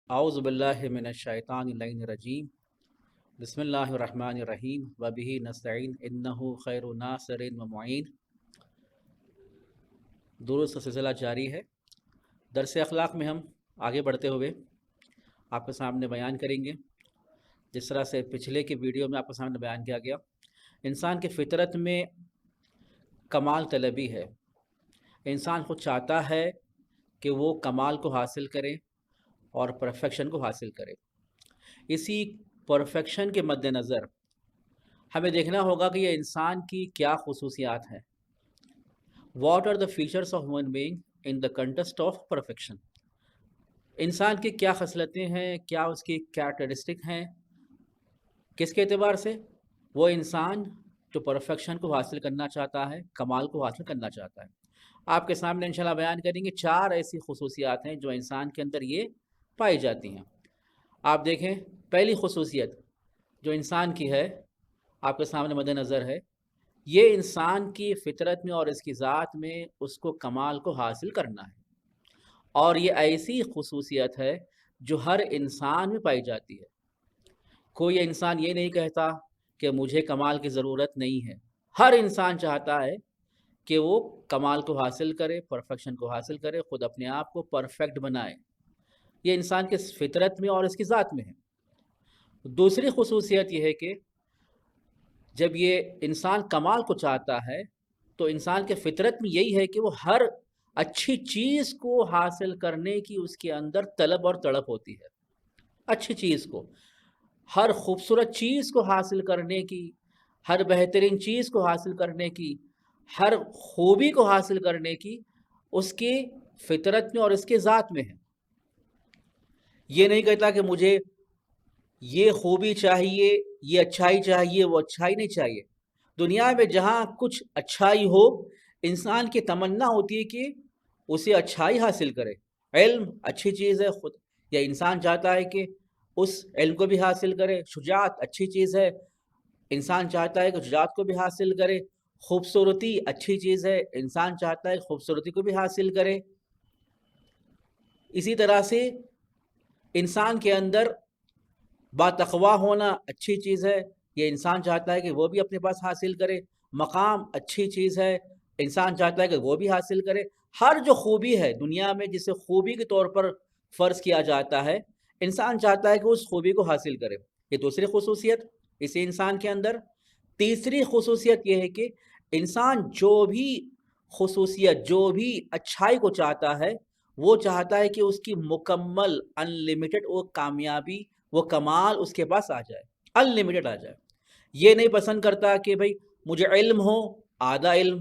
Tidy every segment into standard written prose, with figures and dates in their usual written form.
اعوذ باللہ من الشیطان اللعین الرجیم بسم اللہ الرحمن الرحیم وبہ نستعین انہ خیر ناصر و معین۔ درود کا سلسلہ جاری ہے۔ درس اخلاق میں ہم آگے بڑھتے ہوئے آپ کے سامنے بیان کریں گے، جس طرح سے پچھلے کی ویڈیو میں آپ کے سامنے بیان کیا گیا، انسان کی فطرت میں کمال طلبی ہے۔ انسان خود چاہتا ہے کہ وہ کمال کو حاصل کرے اور پرفیکشن کو حاصل کرے۔ اسی پرفیکشن کے مد نظر ہمیں دیکھنا ہوگا کہ یہ انسان کی کیا خصوصیات ہیں۔ What are the features of human being in the context of perfection. انسان کی کیا خصلتیں ہیں، کیا اس کی کیریکٹرسٹک ہیں، کس کے اعتبار سے؟ وہ انسان جو پرفیکشن کو حاصل کرنا چاہتا ہے، کمال کو حاصل کرنا چاہتا ہے۔ آپ کے سامنے انشاءاللہ بیان کریں گے 4 ایسی خصوصیات ہیں جو انسان کے اندر یہ پائی جاتی ہیں۔ آپ دیکھیں، پہلی خصوصیت جو انسان کی ہے آپ کے سامنے مد نظر ہے، یہ انسان کی فطرت میں اور اس کی ذات میں اس کو کمال کو حاصل کرنا ہے، اور یہ ایسی خصوصیت ہے جو ہر انسان میں پائی جاتی ہے۔ کوئی انسان یہ نہیں کہتا کہ مجھے کمال کی ضرورت نہیں ہے۔ ہر انسان چاہتا ہے کہ وہ کمال کو حاصل کرے، پرفیکشن کو حاصل کرے، خود اپنے آپ کو پرفیکٹ بنائے۔ یہ انسان کے فطرت میں اور اس کی ذات میں ہے۔ دوسری خصوصیت یہ ہے کہ جب یہ انسان کمال کو چاہتا ہے تو انسان کے فطرت میں یہی ہے کہ وہ ہر اچھی چیز کو حاصل کرنے کی اس کے اندر طلب اور تڑپ ہوتی ہے۔ اچھی چیز کو، ہر خوبصورت چیز کو حاصل کرنے کی، ہر بہترین چیز کو حاصل کرنے کی، ہر خوبی کو حاصل کرنے کی اس کی فطرت میں اور اس کے ذات میں ہے۔ یہ نہیں کہتا کہ مجھے یہ خوبی چاہیے، یہ اچھائی چاہیے، وہ اچھائی نہیں چاہیے۔ دنیا میں جہاں کچھ اچھائی ہو، انسان کی تمنا ہوتی ہے کہ اسے اچھائی حاصل کرے۔ علم اچھی چیز ہے خود، یا انسان چاہتا ہے کہ اس علم کو بھی حاصل کرے۔ شجاعت اچھی چیز ہے، انسان چاہتا ہے کہ شجاعت کو بھی حاصل کرے۔ خوبصورتی اچھی چیز ہے، انسان چاہتا ہے خوبصورتی کو بھی حاصل کرے۔ اسی طرح سے انسان کے اندر باتقوا ہونا اچھی چیز ہے، یہ انسان چاہتا ہے کہ وہ بھی اپنے پاس حاصل کرے۔ مقام اچھی چیز ہے، انسان چاہتا ہے کہ وہ بھی حاصل کرے۔ ہر جو خوبی ہے دنیا میں، جسے خوبی کے طور پر فرض کیا جاتا ہے، انسان چاہتا ہے کہ اس خوبی کو حاصل کرے۔ یہ دوسری خصوصیت اسی انسان کے اندر۔ تیسری خصوصیت یہ ہے کہ انسان جو بھی خصوصیت، جو بھی اچھائی کو چاہتا ہے، وہ چاہتا ہے کہ اس کی مکمل انلمیٹڈ وہ کامیابی، وہ کمال اس کے پاس آ جائے، انلمیٹڈ آ جائے۔ یہ نہیں پسند کرتا کہ بھئی مجھے علم ہو آدھا علم،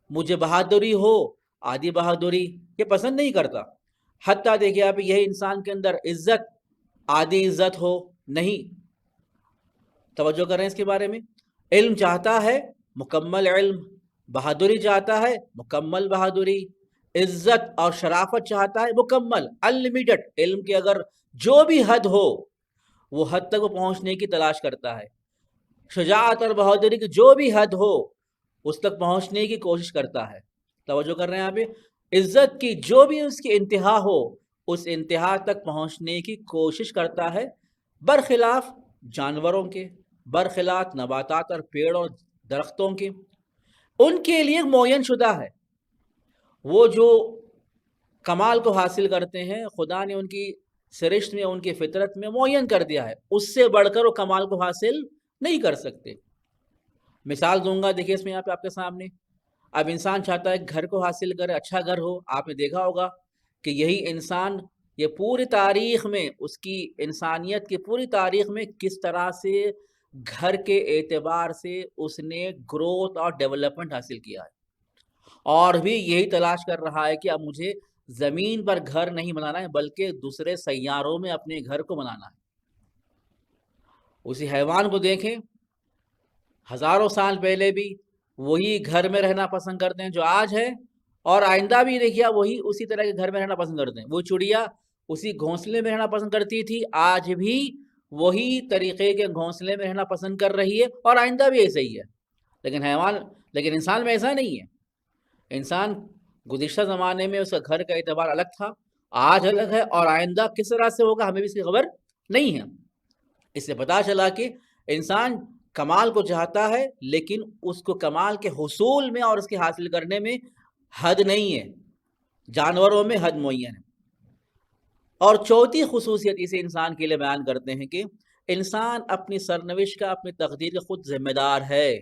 مجھے بہادری ہو آدھی بہادری، یہ پسند نہیں کرتا۔ حتیٰ دیکھیں آپ یہی انسان کے اندر عزت آدھی عزت ہو نہیں۔ توجہ کر رہے ہیں اس کے بارے میں؟ علم چاہتا ہے مکمل علم، بہادری چاہتا ہے مکمل بہادری، عزت اور شرافت چاہتا ہے مکمل انلمیٹڈ۔ علم کی اگر جو بھی حد ہو وہ حد تک وہ پہنچنے کی تلاش کرتا ہے۔ شجاعت اور بہادری کی جو بھی حد ہو اس تک پہنچنے کی کوشش کرتا ہے۔ توجہ کر رہے ہیں آپ؟ عزت کی جو بھی اس کی انتہا ہو اس انتہا تک پہنچنے کی کوشش کرتا ہے، برخلاف جانوروں کے، برخلاف نباتات اور پیڑ اور درختوں کے۔ ان کے لیے معین شدہ ہے، وہ جو کمال کو حاصل کرتے ہیں خدا نے ان کی سرشت میں، ان کی فطرت میں معین کر دیا ہے، اس سے بڑھ کر وہ کمال کو حاصل نہیں کر سکتے۔ مثال دوں گا، دیکھیے اس میں یہاں پہ آپ کے سامنے اب انسان چاہتا ہے گھر کو حاصل کرے، اچھا گھر ہو. آپ نے دیکھا ہوگا کہ یہی انسان یہ پوری تاریخ میں، اس کی انسانیت کی پوری تاریخ میں کس طرح سے گھر کے اعتبار سے اس نے گروتھ اور ڈیولپمنٹ حاصل کیا ہے، اور بھی یہی تلاش کر رہا ہے کہ اب مجھے زمین پر گھر نہیں بنانا ہے بلکہ دوسرے سیاروں میں اپنے گھر کو بنانا ہے. اسی حیوان کو دیکھیں، ہزاروں سال پہلے بھی وہی گھر میں رہنا پسند کرتے ہیں جو آج ہے، اور آئندہ بھی دیکھیے وہی اسی طرح کے گھر میں رہنا پسند کرتے ہیں. وہ چڑیا اسی گھونسلے میں رہنا پسند کرتی تھی، آج بھی وہی طریقے کے گھونسلے میں رہنا پسند کر رہی ہے، اور آئندہ بھی ایسا ہی ہے. لیکن انسان میں ایسا نہیں ہے. انسان گزشتہ زمانے میں اس کا گھر کا اعتبار الگ تھا، آج الگ ہے، اور آئندہ کس طرح سے ہوگا ہمیں بھی اس کی خبر نہیں ہے. اس سے پتہ چلا کہ انسان کمال کو چاہتا ہے، لیکن اس کو کمال کے حصول میں اور اس کے حاصل کرنے میں حد نہیں ہے. جانوروں میں حد معین ہے. اور چوتھی خصوصیت اسے انسان کے لیے بیان کرتے ہیں کہ انسان اپنی سرنوشت کا، اپنی تقدیر کا خود ذمہ دار ہے.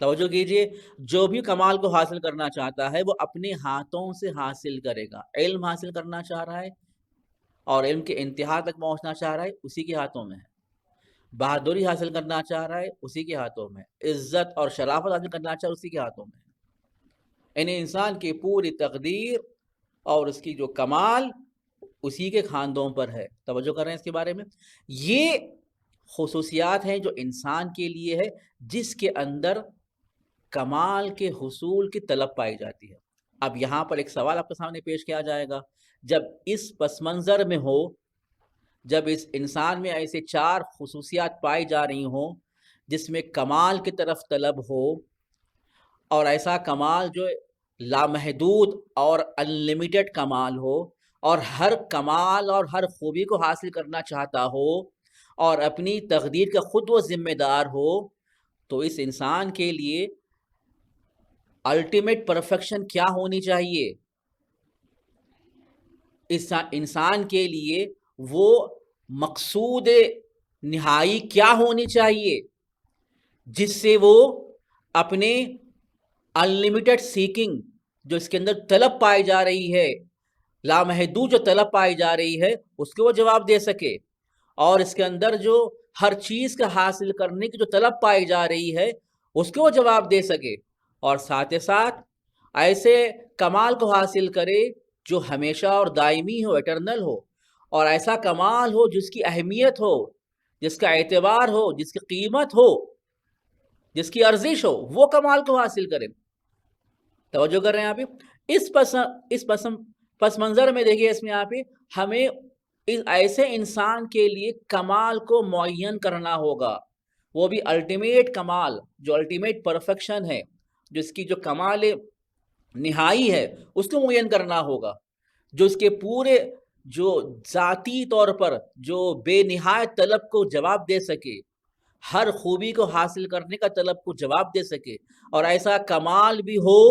توجہ کیجئے، جو بھی کمال کو حاصل کرنا چاہتا ہے وہ اپنے ہاتھوں سے حاصل کرے گا. علم حاصل کرنا چاہ رہا ہے اور علم کے انتہا تک پہنچنا چاہ رہا ہے، اسی کے ہاتھوں میں ہے. بہادری حاصل کرنا چاہ رہا ہے، اسی کے ہاتھوں میں. عزت اور شرافت حاصل کرنا چاہ رہا ہے، اسی کے ہاتھوں میں. یعنی انسان کی پوری تقدیر اور اس کی جو کمال اسی کے خاندوں پر ہے. توجہ کر رہے ہیں اس کے بارے میں. یہ خصوصیات ہیں جو انسان کے لیے ہے، جس کے اندر کمال کے حصول کی طلب پائی جاتی ہے. اب یہاں پر ایک سوال آپ کے سامنے پیش کیا جائے گا. جب اس پس منظر میں ہو، جب اس انسان میں ایسے 4 خصوصیات پائی جا رہی ہوں جس میں کمال کی طرف طلب ہو، اور ایسا کمال جو لامحدود اور انلمیٹڈ کمال ہو، اور ہر کمال اور ہر خوبی کو حاصل کرنا چاہتا ہو، اور اپنی تقدیر کا خود وہ ذمہ دار ہو، تو اس انسان کے لیے الٹیمیٹ پرفیکشن کیا ہونی چاہیے؟ اس انسان کے لیے وہ مقصود نہائی کیا ہونی چاہیے جس سے وہ اپنے انلمیٹڈ سیکنگ، جو اس کے اندر طلب پائی جا رہی ہے، لامحدود جو طلب پائی جا رہی ہے، اس کو وہ جواب دے سکے، اور اس کے اندر جو ہر چیز کا حاصل کرنے کی جو طلب پائی جا رہی ہے اس کو وہ جواب دے سکے، اور ساتھ ساتھ ایسے کمال کو حاصل کرے جو ہمیشہ اور دائمی ہو، ایٹرنل ہو، اور ایسا کمال ہو جس کی اہمیت ہو، جس کا اعتبار ہو، جس کی قیمت ہو، جس کی ارزش ہو، وہ کمال کو حاصل کرے. توجہ کر رہے ہیں آپ؟ اس پس منظر میں دیکھیے، اس میں آپ ہمیں ایسے انسان کے لیے کمال کو معین کرنا ہوگا، وہ بھی الٹیمیٹ کمال، جو الٹیمیٹ پرفیکشن ہے، جس کی جو کمال نہائی ہے، اس کو معین کرنا ہوگا، جو اس کے پورے جو ذاتی طور پر جو بے نہایت طلب کو جواب دے سکے، ہر خوبی کو حاصل کرنے کا طلب کو جواب دے سکے، اور ایسا کمال بھی ہو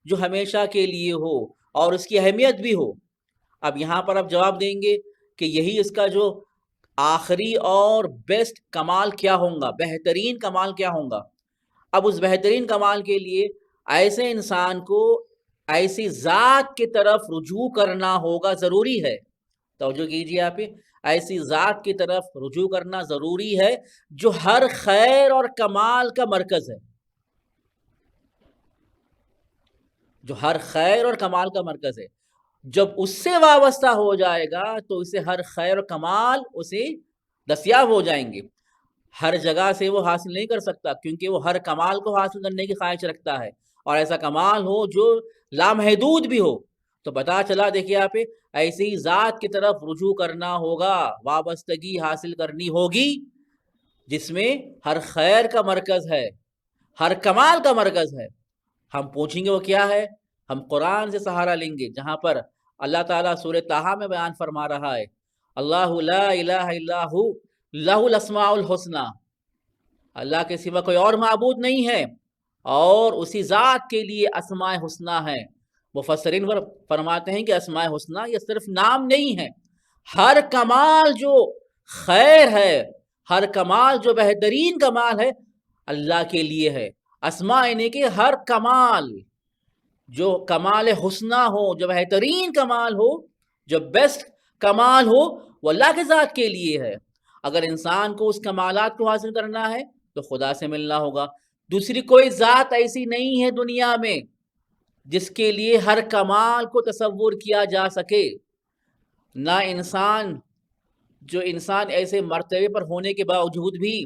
جو ہمیشہ کے لیے ہو اور اس کی اہمیت بھی ہو. اب یہاں پر آپ جواب دیں گے کہ یہی اس کا جو آخری اور بیسٹ کمال کیا ہوگا، بہترین کمال کیا ہوگا. اب اس بہترین کمال کے لیے ایسے انسان کو ایسی ذات کی طرف رجوع کرنا ہوگا، ضروری ہے. توجہ کیجیے آپ، ایسی ذات کی طرف رجوع کرنا ضروری ہے جو ہر خیر اور کمال کا مرکز ہے، جو ہر خیر اور کمال کا مرکز ہے. جب اس سے وابستہ ہو جائے گا تو اسے ہر خیر اور کمال اسے دستیاب ہو جائیں گے. ہر جگہ سے وہ حاصل نہیں کر سکتا، کیونکہ وہ ہر کمال کو حاصل کرنے کی خواہش رکھتا ہے، اور ایسا کمال ہو جو لامحدود بھی ہو. تو پتا چلا، دیکھیے آپ، ایسی ذات کی طرف رجوع کرنا ہوگا، وابستگی حاصل کرنی ہوگی جس میں ہر خیر کا مرکز ہے، ہر کمال کا مرکز ہے. ہم پوچھیں گے وہ کیا ہے؟ ہم قرآن سے سہارا لیں گے، جہاں پر اللہ تعالیٰ سورہ طٰہٰ میں بیان فرما رہا ہے، اللہ لا الہ الا ہو لہ الاسماء الحسنی، اللہ کے سوا کوئی اور معبود نہیں ہے اور اسی ذات کے لیے اسماء حسنی ہے. مفسرین فرماتے ہیں کہ اسماء حسنی یہ صرف نام نہیں ہے، ہر کمال جو خیر ہے، ہر کمال جو بہترین کمال ہے، اللہ کے لیے ہے. اسما یعنی کہ ہر کمال، جو کمال حسنہ ہو، جو بہترین کمال ہو، جو بیسٹ کمال ہو، وہ اللہ کے ذات کے لیے ہے۔ اگر انسان کو اس کمالات کو حاصل کرنا ہے تو خدا سے ملنا ہوگا۔ دوسری کوئی ذات ایسی نہیں ہے دنیا میں جس کے لیے ہر کمال کو تصور کیا جا سکے۔ نہ انسان ایسے مرتبے پر ہونے کے باوجود بھی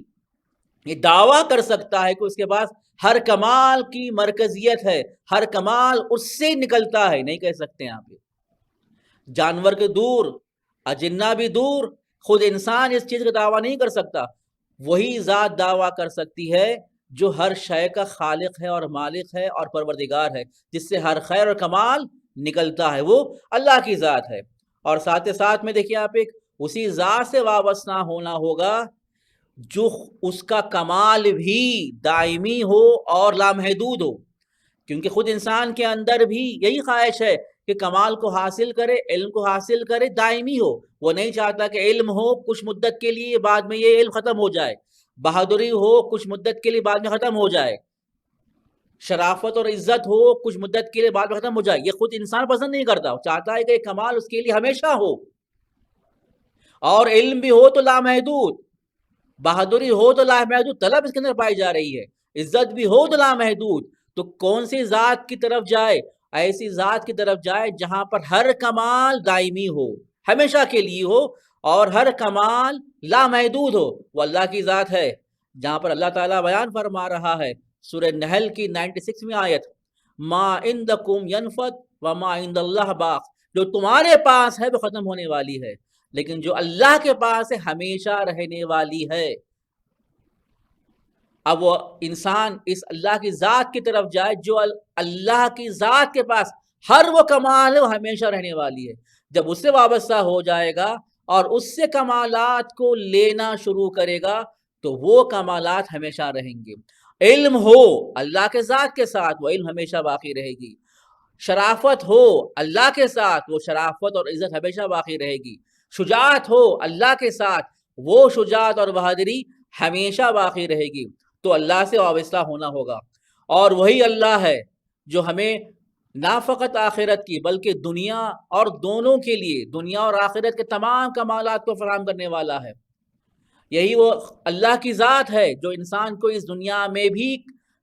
یہ دعویٰ کر سکتا ہے کہ اس کے پاس ہر کمال کی مرکزیت ہے، ہر کمال اس سے نکلتا ہے، نہیں کہہ سکتے آپ یہ۔ جانور کے دور، اجنہ بھی دور، خود انسان اس چیز کا دعویٰ نہیں کر سکتا۔ وہی ذات دعویٰ کر سکتی ہے جو ہر شے کا خالق ہے اور مالک ہے اور پروردگار ہے، جس سے ہر خیر اور کمال نکلتا ہے، وہ اللہ کی ذات ہے۔ اور ساتھ میں دیکھیے آپ، ایک اسی ذات سے وابستہ ہونا ہوگا جو اس کا کمال بھی دائمی ہو اور لامحدود ہو، کیونکہ خود انسان کے اندر بھی یہی خواہش ہے کہ کمال کو حاصل کرے، علم کو حاصل کرے، دائمی ہو۔ وہ نہیں چاہتا کہ علم ہو کچھ مدت کے لیے، بعد میں یہ علم ختم ہو جائے، بہادری ہو کچھ مدت کے لیے، بعد میں ختم ہو جائے، شرافت اور عزت ہو کچھ مدت کے لیے، بعد میں ختم ہو جائے۔ یہ خود انسان پسند نہیں کرتا، وہ چاہتا ہے کہ کمال اس کے لیے ہمیشہ ہو، اور علم بھی ہو تو لامحدود، بہادری ہو تو لامحدود طلب اس کے اندر پائی جا رہی ہے، عزت بھی ہو تو لامحدود۔ تو کون سی ذات کی طرف جائے؟ ایسی ذات کی طرف جائے جہاں پر ہر کمال دائمی ہو، ہمیشہ کے لیے ہو، اور ہر کمال لامحدود ہو۔ وہ اللہ کی ذات ہے، جہاں پر اللہ تعالیٰ بیان فرما رہا ہے سورہ نحل کی 96 آیت، ما عندکم ینفد وما عند اللہ باق، جو تمہارے پاس ہے وہ ختم ہونے والی ہے، لیکن جو اللہ کے پاس ہے ہمیشہ رہنے والی ہے۔ اب وہ انسان اس اللہ کی ذات کی طرف جائے جو اللہ کی ذات کے پاس ہر وہ کمال ہے وہ ہمیشہ رہنے والی ہے۔ جب اس سے وابستہ ہو جائے گا اور اس سے کمالات کو لینا شروع کرے گا تو وہ کمالات ہمیشہ رہیں گے۔ علم ہو اللہ کے ذات کے ساتھ، وہ علم ہمیشہ باقی رہے گی۔ شرافت ہو اللہ کے ساتھ، وہ شرافت اور عزت ہمیشہ باقی رہے گی۔ شجاعت ہو اللہ کے ساتھ، وہ شجاعت اور بہادری ہمیشہ باقی رہے گی۔ تو اللہ سے وابستہ ہونا ہوگا، اور وہی اللہ ہے جو ہمیں نہ فقط آخرت کی بلکہ دنیا اور دونوں کے لیے، دنیا اور آخرت کے تمام کمالات کو فراہم کرنے والا ہے۔ یہی وہ اللہ کی ذات ہے جو انسان کو اس دنیا میں بھی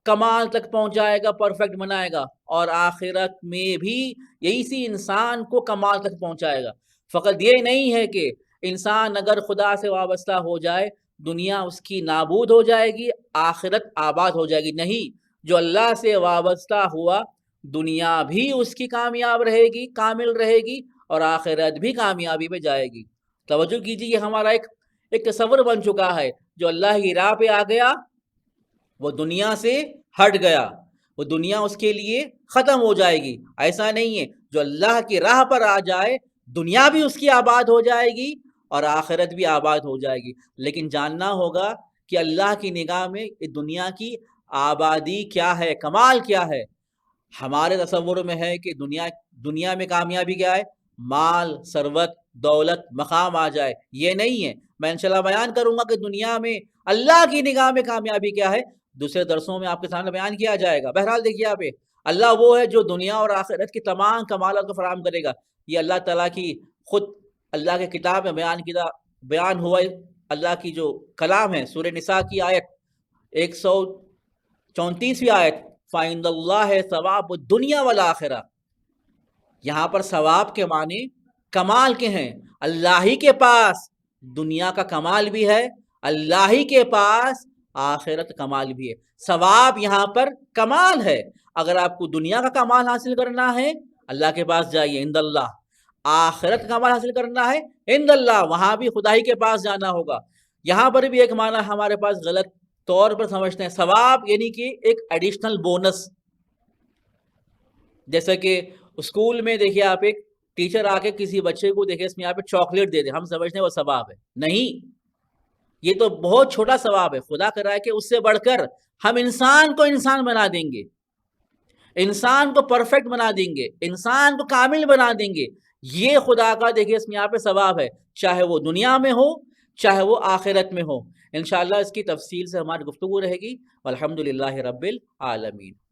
کمال تک پہنچائے گا، پرفیکٹ بنائے گا، اور آخرت میں بھی یہی سی انسان کو کمال تک پہنچائے گا۔ فقط یہ نہیں ہے کہ انسان اگر خدا سے وابستہ ہو جائے دنیا اس کی نابود ہو جائے گی، آخرت آباد ہو جائے گی، نہیں، جو اللہ سے وابستہ ہوا دنیا بھی اس کی کامیاب رہے گی، کامل رہے گی، اور آخرت بھی کامیابی پہ جائے گی۔ توجہ کیجیے، یہ ہمارا ایک تصور بن چکا ہے، جو اللہ کی راہ پہ آ گیا وہ دنیا سے ہٹ گیا، وہ دنیا اس کے لیے ختم ہو جائے گی۔ ایسا نہیں ہے، جو اللہ کی راہ پر آ جائے دنیا بھی اس کی آباد ہو جائے گی اور آخرت بھی آباد ہو جائے گی۔ لیکن جاننا ہوگا کہ اللہ کی نگاہ میں دنیا کی آبادی کیا ہے، کمال کیا ہے۔ ہمارے تصور میں ہے کہ دنیا میں کامیابی کیا ہے؟ مال، ثروت، دولت، مقام آ جائے۔ یہ نہیں ہے۔ میں انشاءاللہ بیان کروں گا کہ دنیا میں اللہ کی نگاہ میں کامیابی کیا ہے، دوسرے درسوں میں آپ کے سامنے بیان کیا جائے گا۔ بہرحال دیکھیے آپ، اللہ وہ ہے جو دنیا اور آخرت کی تمام کمالات کو فراہم کرے گا۔ یہ اللہ تعالیٰ کی خود اللہ کے کتاب میں بیان ہوا، اللہ کی جو کلام ہے، سورہ نساء کی آیت 134 آیت، فَإِنَّ اللَّهَ ثَوَابُ الدُّنْيَا وَالْآخِرَةِ۔ یہاں پر ثواب کے معنی کمال کے ہیں۔ اللہ ہی کے پاس دنیا کا کمال بھی ہے، اللہ ہی کے پاس آخرت کمال بھی ہے۔ ثواب یہاں پر کمال ہے۔ اگر آپ کو دنیا کا کمال حاصل کرنا ہے اللہ کے پاس جائیے، عند اللہ۔ آخرت کا کمال حاصل کرنا ہے عند اللہ، وہاں بھی خدا ہی کے پاس جانا ہوگا۔ یہاں پر بھی ایک معنی ہمارے پاس غلط طور پر سمجھتے ہیں، ثواب یعنی کہ ایک ایڈیشنل بونس۔ جیسا کہ اسکول میں دیکھیے آپ، ایک ٹیچر آ کے کسی بچے کو دیکھے اس میں یہاں پہ چاکلیٹ دے دے، ہم سمجھتے ہیں وہ ثواب ہے۔ نہیں، یہ تو بہت چھوٹا ثواب ہے۔ خدا کر رہا ہے کہ اس سے بڑھ کر ہم انسان کو انسان بنا دیں گے، انسان کو پرفیکٹ بنا دیں گے، انسان کو کامل بنا دیں گے۔ یہ خدا کا دیکھیے اس میں یہاں پہ ثواب ہے، چاہے وہ دنیا میں ہو چاہے وہ آخرت میں ہو۔ انشاءاللہ اس کی تفصیل سے ہماری گفتگو رہے گی۔ والحمدللہ رب العالمین۔